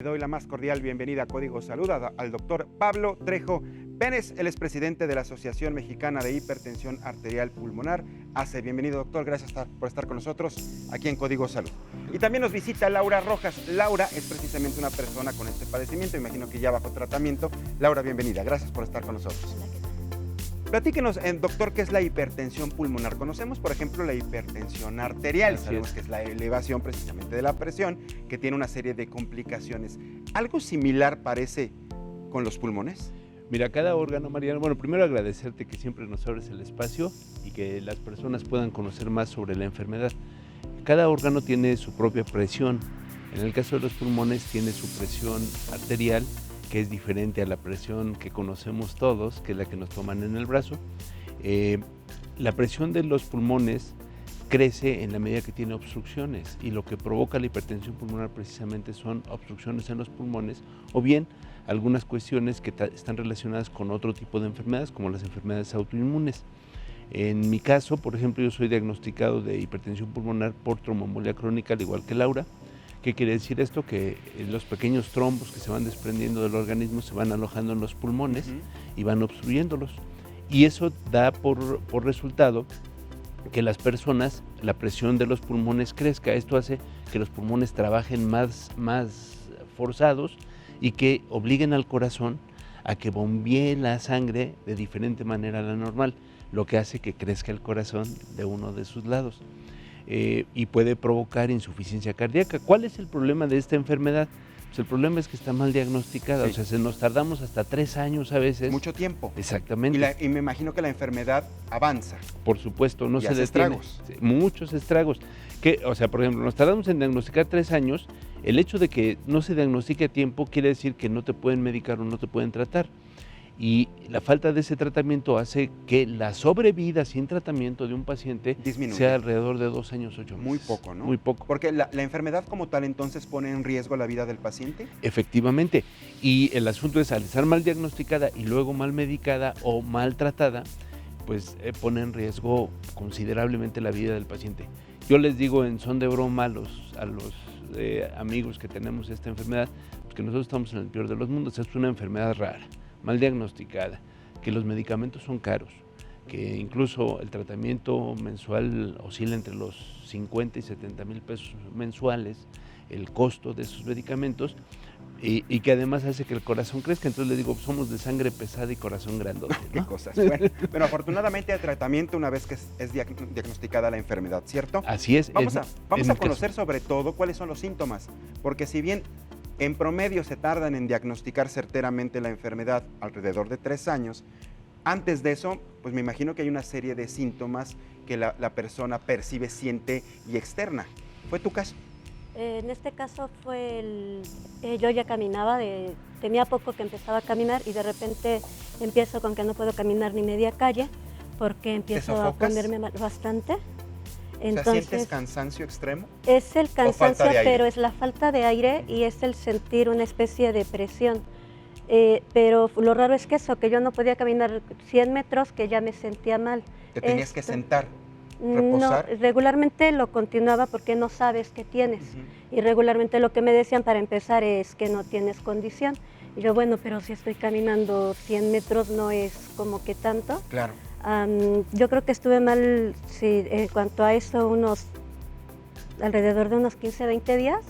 Le doy la más cordial bienvenida a Código Salud al doctor Pablo Trejo Pérez, él es presidente de la Asociación Mexicana de Hipertensión Arterial Pulmonar, ACE. Bienvenido, doctor, gracias por estar con nosotros aquí en Código Salud. Y también nos visita Laura Rojas. Laura es precisamente una persona con este padecimiento, imagino que ya bajo tratamiento. Laura, bienvenida, gracias por estar con nosotros. Platíquenos, doctor, ¿qué es la hipertensión pulmonar? Conocemos, por ejemplo, la hipertensión arterial, sabemos que es la elevación precisamente de la presión, que tiene una serie de complicaciones. ¿Algo similar parece con los pulmones? Mira, cada órgano, Mariano, bueno, primero agradecerte que siempre nos abres el espacio y que las personas puedan conocer más sobre la enfermedad. Cada órgano tiene su propia presión. En el caso de los pulmones tiene su presión arterial, que es diferente a la presión que conocemos todos, que es la que nos toman en el brazo. La presión de los pulmones crece en la medida que tiene obstrucciones, y lo que provoca la hipertensión pulmonar precisamente son obstrucciones en los pulmones, o bien algunas cuestiones que están relacionadas con otro tipo de enfermedades, como las enfermedades autoinmunes. En mi caso, por ejemplo, yo soy diagnosticado de hipertensión pulmonar por tromboembolia crónica, al igual que Laura. ¿Qué quiere decir esto? Que los pequeños trombos que se van desprendiendo del organismo se van alojando en los pulmones y van obstruyéndolos. Y eso da por resultado que las personas, la presión de los pulmones crezca. Esto hace que los pulmones trabajen más forzados y que obliguen al corazón a que bombee la sangre de diferente manera a la normal, lo que hace que crezca el corazón de uno de sus lados. Y puede provocar insuficiencia cardíaca. ¿Cuál es el problema de esta enfermedad? Pues el problema es que está mal diagnosticada, sí. O sea, nos tardamos hasta 3 años a veces. Mucho tiempo. Exactamente. Y me imagino que la enfermedad avanza. Por supuesto, no se detiene. Estragos. Muchos estragos. O sea, por ejemplo, nos tardamos en diagnosticar 3 años, el hecho de que no se diagnostique a tiempo quiere decir que no te pueden medicar o no te pueden tratar. Y la falta de ese tratamiento hace que la sobrevida sin tratamiento de un paciente disminuye. Sea alrededor de 2 años, 8 meses. Muy poco, ¿no? Muy poco. Porque la enfermedad como tal entonces pone en riesgo la vida del paciente. Efectivamente. Y el asunto es, al estar mal diagnosticada y luego mal medicada o mal tratada, pues pone en riesgo considerablemente la vida del paciente. Yo les digo en son de broma a los amigos que tenemos esta enfermedad, pues que nosotros estamos en el peor de los mundos. Es una enfermedad rara, mal diagnosticada, que los medicamentos son caros, que incluso el tratamiento mensual oscila entre los 50 y 70 mil pesos mensuales, el costo de esos medicamentos, y que además hace que el corazón crezca. Entonces les digo, somos de sangre pesada y corazón grandote, ¿no? Qué cosas. Bueno, afortunadamente hay tratamiento una vez que es diagnosticada la enfermedad, ¿cierto? Así es. Vamos a conocer sobre todo cuáles son los síntomas, porque si bien en promedio se tardan en diagnosticar certeramente la enfermedad alrededor de 3 años. Antes de eso, pues me imagino que hay una serie de síntomas que la persona percibe, siente y externa. ¿Fue tu caso? En este caso fue yo ya caminaba, tenía poco que empezaba a caminar y de repente empiezo con que no puedo caminar ni media calle porque empiezo a ponerme mal bastante. Entonces, ¿sientes cansancio extremo? Es el cansancio, pero es la falta de aire y es el sentir una especie de presión. Pero lo raro es que yo no podía caminar 100 metros, que ya me sentía mal. ¿Te tenías que sentar, reposar? No, regularmente lo continuaba porque no sabes qué tienes. Y regularmente lo que me decían para empezar es que no tienes condición. Y yo, bueno, pero si estoy caminando 100 metros no es como que tanto. Claro. Yo creo que estuve mal, sí, en cuanto a eso, alrededor de unos 15, 20 días,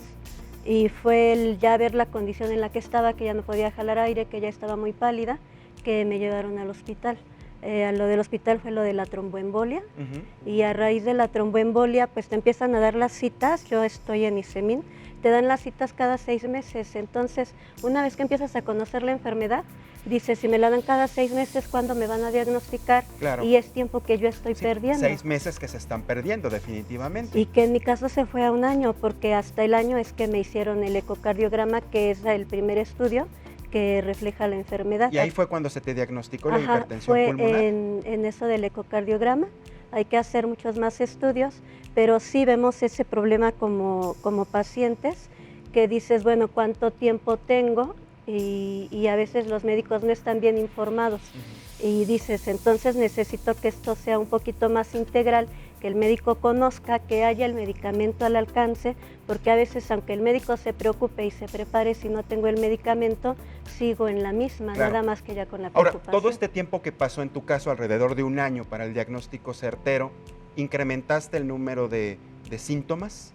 y fue el ya ver la condición en la que estaba, que ya no podía jalar aire, que ya estaba muy pálida, que me llevaron al hospital. Lo del hospital fue lo de la tromboembolia, y a raíz de la tromboembolia pues te empiezan a dar las citas. Yo estoy en ISEMIN, te dan las citas cada 6 meses, entonces una vez que empiezas a conocer la enfermedad, dices, si me la dan cada 6 meses, ¿cuándo me van a diagnosticar? Claro. Y es tiempo que yo estoy perdiendo. 6 meses que se están perdiendo definitivamente. Y que en mi caso se fue a 1 año, porque hasta el año es que me hicieron el ecocardiograma, que es el primer estudio que refleja la enfermedad. ¿Y ahí fue cuando se te diagnosticó la hipertensión pulmonar? Fue en eso del ecocardiograma. Hay que hacer muchos más estudios, pero sí vemos ese problema como pacientes, que dices, bueno, ¿cuánto tiempo tengo? Y a veces los médicos no están bien informados. Y dices, entonces necesito que esto sea un poquito más integral que el médico conozca, que haya el medicamento al alcance, porque a veces aunque el médico se preocupe y se prepare, si no tengo el medicamento, sigo en la misma, Claro. nada más que ya con la Ahora, preocupación. todo este tiempo que pasó en tu caso, alrededor de un año para el diagnóstico certero, ¿incrementaste el número de síntomas?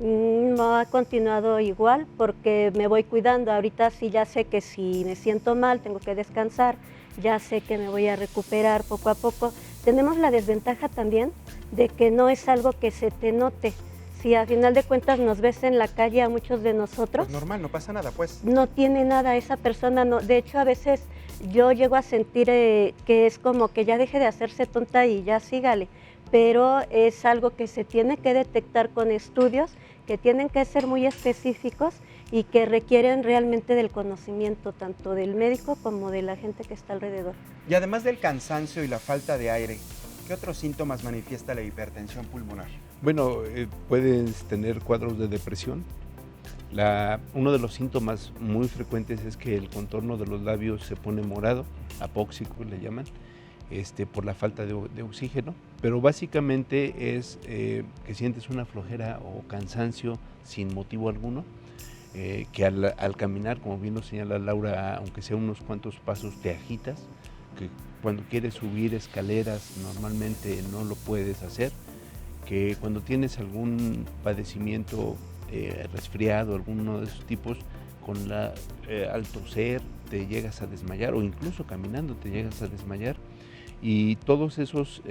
No ha continuado igual porque me voy cuidando. Ahorita sí ya sé que si me siento mal tengo que descansar, ya sé que me voy a recuperar poco a poco. Tenemos la desventaja también de que no es algo que se te note. Si a final de cuentas nos ves en la calle a muchos de nosotros, Pues normal, no pasa nada, pues. no tiene nada esa persona. No. De hecho, a veces yo llego a sentir que es como que ya deje de hacerse tonta y ya sígale. Pero es algo que se tiene que detectar con estudios que tienen que ser muy específicos y que requieren realmente del conocimiento tanto del médico como de la gente que está alrededor. Y además del cansancio y la falta de aire, ¿qué otros síntomas manifiesta la hipertensión pulmonar? Bueno, puedes tener cuadros de depresión. Uno de los síntomas muy frecuentes es que el contorno de los labios se pone morado, apóxico le llaman, por la falta de oxígeno, pero básicamente es que sientes una flojera o cansancio sin motivo alguno, que al caminar, como bien lo señala Laura, aunque sea unos cuantos pasos te agitas, que cuando quieres subir escaleras normalmente no lo puedes hacer, que cuando tienes algún padecimiento resfriado, alguno de esos tipos, al toser te llegas a desmayar o incluso caminando te llegas a desmayar. Y todos esos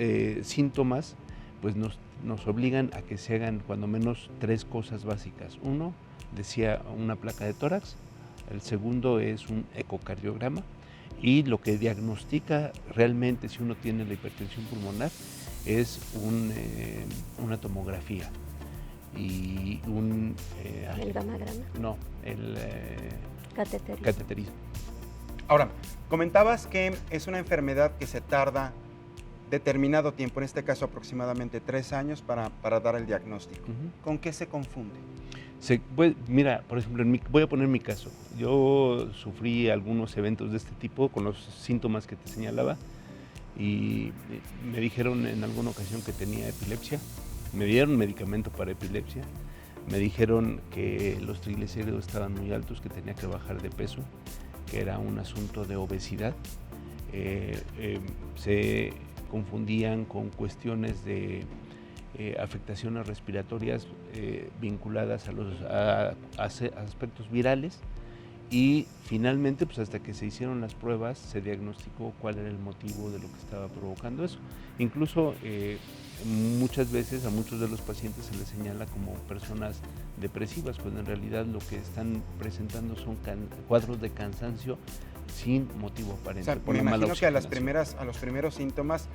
síntomas pues nos obligan a que se hagan cuando menos 3 cosas básicas. Uno, decía, una placa de tórax. El segundo es un ecocardiograma. Y lo que diagnostica realmente si uno tiene la hipertensión pulmonar es una tomografía y ¿El gamagrama? No, el Cateterismo. cateterismo. Ahora, comentabas que es una enfermedad que se tarda determinado tiempo, en este caso aproximadamente 3 años para dar el diagnóstico. ¿Con qué se confunde? Mira, por ejemplo, voy a poner mi caso. Yo sufrí algunos eventos de este tipo con los síntomas que te señalaba y me dijeron en alguna ocasión que tenía epilepsia. Me dieron medicamento para epilepsia. Me dijeron que los triglicéridos estaban muy altos, que tenía que bajar de peso, que era un asunto de obesidad. Se confundían con cuestiones de afectaciones respiratorias vinculadas a aspectos virales y finalmente pues hasta que se hicieron las pruebas se diagnosticó cuál era el motivo de lo que estaba provocando eso. Incluso muchas veces a muchos de los pacientes se les señala como personas depresivas, cuando en realidad lo que están presentando son cuadros de cansancio sin motivo aparente. O sea, me imagino que a los primeros síntomas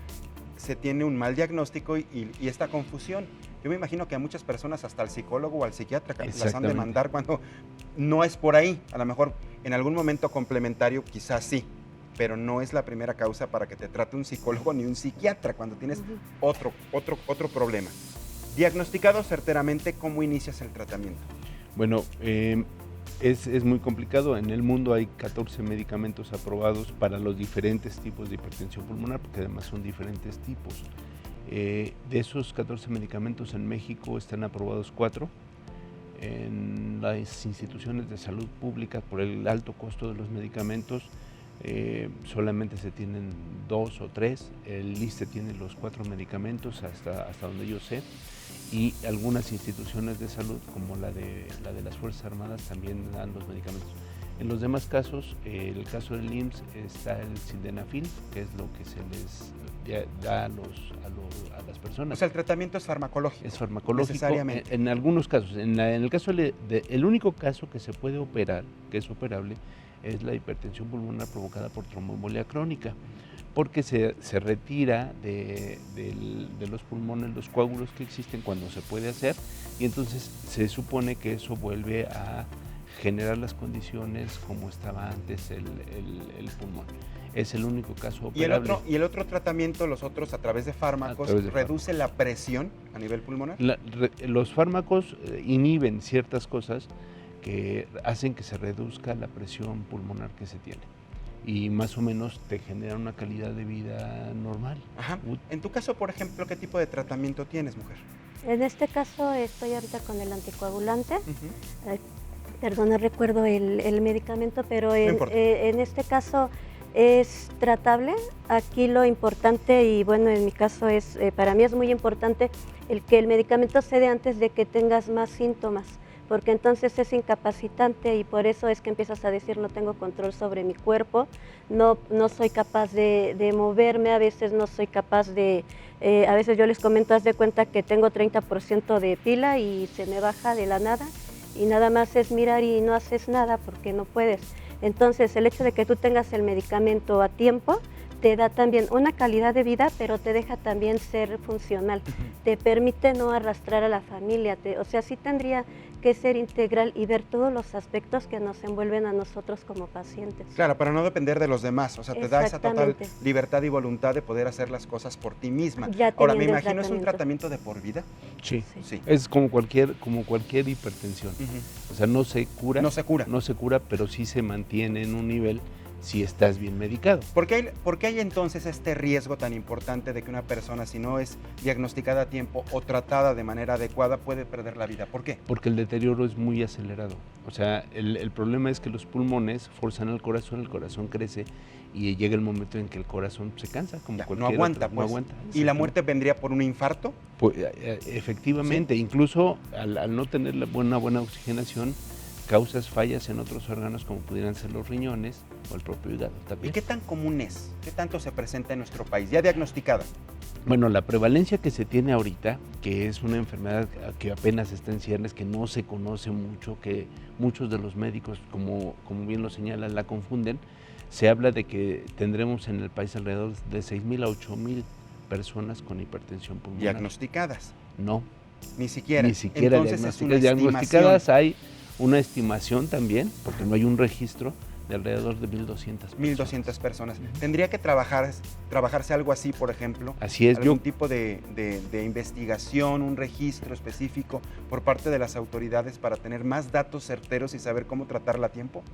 se tiene un mal diagnóstico y esta confusión. Yo me imagino que a muchas personas, hasta al psicólogo o al psiquiatra, las han de mandar cuando no es por ahí. A lo mejor en algún momento complementario quizás sí, pero no es la primera causa para que te trate un psicólogo ni un psiquiatra cuando tienes otro problema. Diagnosticado certeramente, ¿cómo inicias el tratamiento? Bueno, es muy complicado. En el mundo hay 14 medicamentos aprobados para los diferentes tipos de hipertensión pulmonar, porque además son diferentes tipos. De esos 14 medicamentos en México están aprobados 4. En las instituciones de salud pública, por el alto costo de los medicamentos, solamente se tienen 2 o 3. El ISSSTE tiene los 4 medicamentos hasta donde yo sé. Y algunas instituciones de salud, como la de las Fuerzas Armadas, también dan los medicamentos. En los demás casos, el caso del IMSS, está el sildenafil, que es lo que se les da a las personas. O sea, el tratamiento es farmacológico. Es farmacológico necesariamente. en algunos casos. En el caso el único caso que se puede operar, que es operable, es la hipertensión pulmonar provocada por tromboembolia crónica, porque se retira de los pulmones los coágulos que existen cuando se puede hacer, y entonces se supone que eso vuelve a generar las condiciones como estaba antes el pulmón. Es el único caso operable. ¿Y el otro tratamiento, los otros a través de fármacos, reduce la presión a nivel pulmonar? Los fármacos inhiben ciertas cosas que hacen que se reduzca la presión pulmonar que se tiene. y más o menos te genera una calidad de vida normal. Ajá. En tu caso, por ejemplo, ¿qué tipo de tratamiento tienes, mujer? En este caso estoy ahorita con el anticoagulante. Ujú. Perdón, no recuerdo el medicamento, pero No importa. en este caso es tratable. Aquí lo importante, y bueno, en mi caso es, para mí es muy importante el que el medicamento se dé antes de que tengas más síntomas, porque entonces es incapacitante y por eso es que empiezas a decir no tengo control sobre mi cuerpo, no soy capaz de moverme, a veces no soy capaz de, a veces yo les comento, haz de cuenta que tengo 30% de pila y se me baja de la nada y nada más es mirar y no haces nada porque no puedes. Entonces el hecho de que tú tengas el medicamento a tiempo te da también una calidad de vida, pero te deja también ser funcional, te permite no arrastrar a la familia, o sea, sí tendría que ser integral y ver todos los aspectos que nos envuelven a nosotros como pacientes. Claro, para no depender de los demás, o sea, te da esa total Exactamente. libertad y voluntad de poder hacer las cosas por ti misma. Ya Ahora, me teniendo el imagino es un tratamiento de por vida. Sí, Sí. es como cualquier hipertensión. Ujú. O sea, no se cura. No se cura. No se cura, pero sí se mantiene en un nivel si estás bien medicado. ¿Por qué hay entonces este riesgo tan importante de que una persona, si no es diagnosticada a tiempo o tratada de manera adecuada, puede perder la vida? ¿Por qué? Porque el deterioro es muy acelerado. O sea, el problema es que los pulmones forzan al corazón, el corazón crece y llega el momento en que el corazón se cansa, como Ya, no cualquier aguanta, otro, pues. no aguanta. ¿Y la Exactamente. muerte vendría por un infarto? Pues, efectivamente, incluso al no tener una buena oxigenación, causas fallas en otros órganos como pudieran ser los riñones o el propio hígado ¿Y también. qué tan común es? ¿Qué tanto se presenta en nuestro país? Ya diagnosticada. Bueno, la prevalencia que se tiene ahorita, que es una enfermedad que apenas está en ciernes, que no se conoce mucho, que muchos de los médicos, como bien lo señalan, la confunden, se habla de que tendremos en el país alrededor de 6,000 a 8,000 personas con hipertensión pulmonar. Diagnosticadas. No, Ni siquiera. ni siquiera Entonces es una diagnosticadas. estimación. Hay una estimación también, porque no hay un registro, de alrededor de 1,200 personas. 1,200 personas. ¿Tendría que trabajarse algo así, por ejemplo? Así es, ¿Algún tipo de investigación, un registro específico por parte de las autoridades para tener más datos certeros y saber cómo tratarla a tiempo?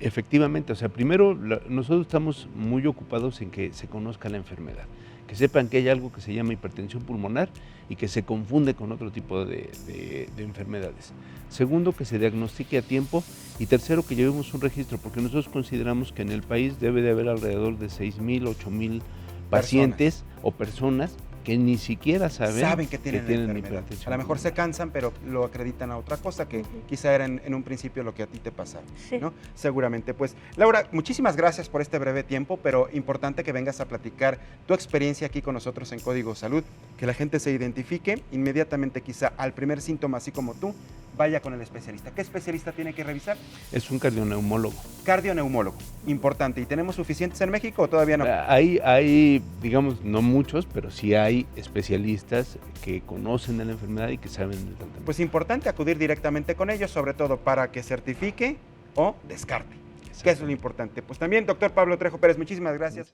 Efectivamente, o sea, primero nosotros estamos muy ocupados en que se conozca la enfermedad, que sepan que hay algo que se llama hipertensión pulmonar y que se confunde con otro tipo de enfermedades. Segundo, que se diagnostique a tiempo y tercero, que llevemos un registro, porque nosotros consideramos que en el país debe de haber alrededor de 6,000, 8,000 pacientes o personas que ni siquiera saben que tienen la enfermedad. hipertensión A lo mejor se pulmonar. cansan, pero lo acreditan a otra cosa que quizá era en un principio lo que a ti te pasaba, Sí. ¿no? Seguramente. Pues, Laura, muchísimas gracias por este breve tiempo, pero importante que vengas a platicar tu experiencia aquí con nosotros en Código Salud, que la gente se identifique inmediatamente, quizá al primer síntoma, así como tú, vaya con el especialista. ¿Qué especialista tiene que revisar? Es un cardioneumólogo. Cardioneumólogo, importante. ¿Y tenemos suficientes en México o todavía no? Hay, digamos, no muchos, pero sí hay especialistas que conocen de la enfermedad y que saben del tratamiento. Pues importante acudir directamente con ellos, sobre todo para que certifique o descarte, que eso es lo importante. Pues también, doctor Pablo Trejo Pérez, muchísimas gracias.